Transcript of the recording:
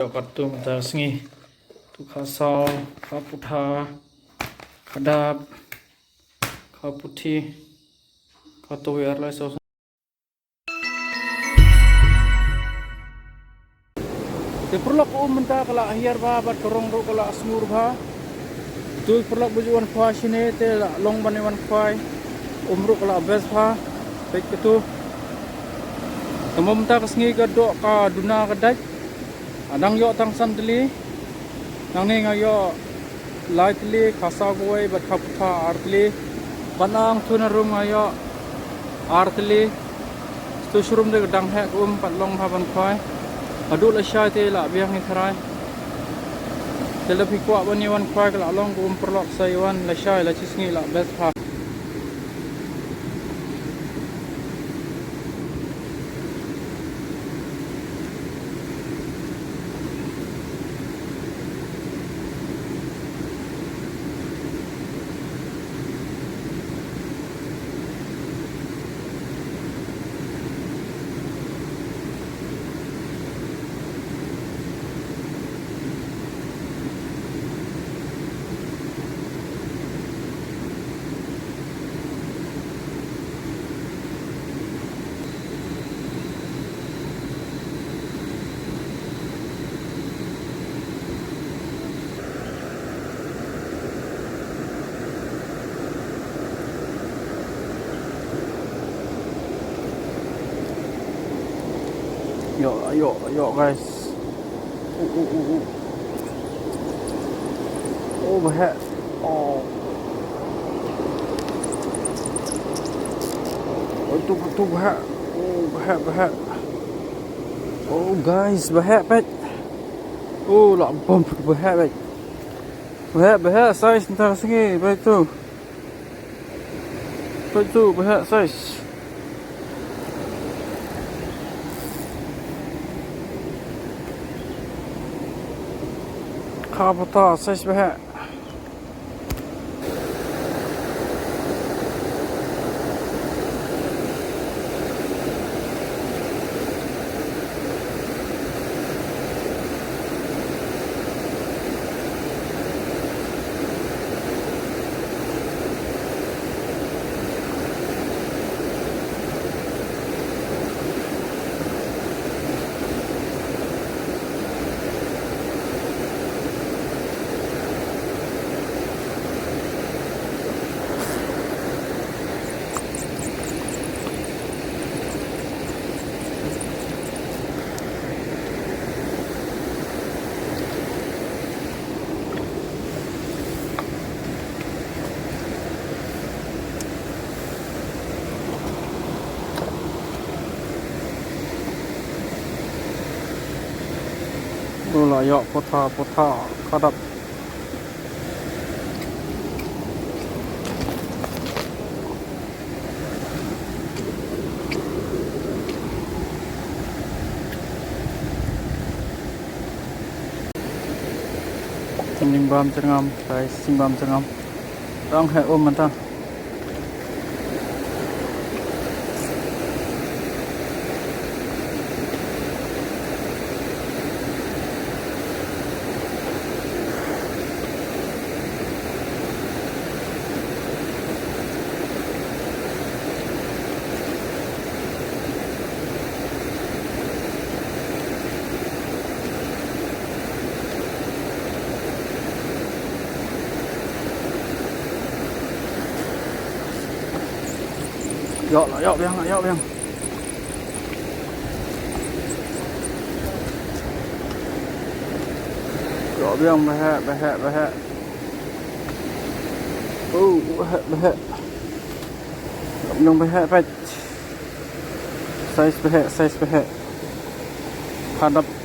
Kartu mata sengi tu khasaw, khaputha, khadap, khaputhi, khatow airlay so. Te perlak menta kala ahyar ba bat Rongdi kala sngur ba. Tu perlak bujuan khwai sini te long banewan khwai. Umru kala bes ba. Baik itu. Temo menta kesengi gadok ka duna kadaj. Adang yo tang san teli nang ne ngayo lai teli khasaw Khwai bat khaputha ar teli panang thuna rum ngayo ar teli tu shrum de dang he pat long ban Khwai adu la sha te la biang ni thrai te LpPk bani wan Khwai kala long perlok sai wan la sha la chisngi la best pha Yo guys. Overhead. Oh. Tu bahak. Oh, bahak. Oh guys, bahak pet. Oh, lak bom bahak pet. Bahak size entar sengi, baik tu. Baik tu bahak size. Khaputha size bahak. Itulah ya potha khadap. Simbam cengam, guys, simbam cengam. Rang he menta. Yo biang. Yo biang bahak. Oh, bahak. Long bahak pet. Size bahak. Khadap.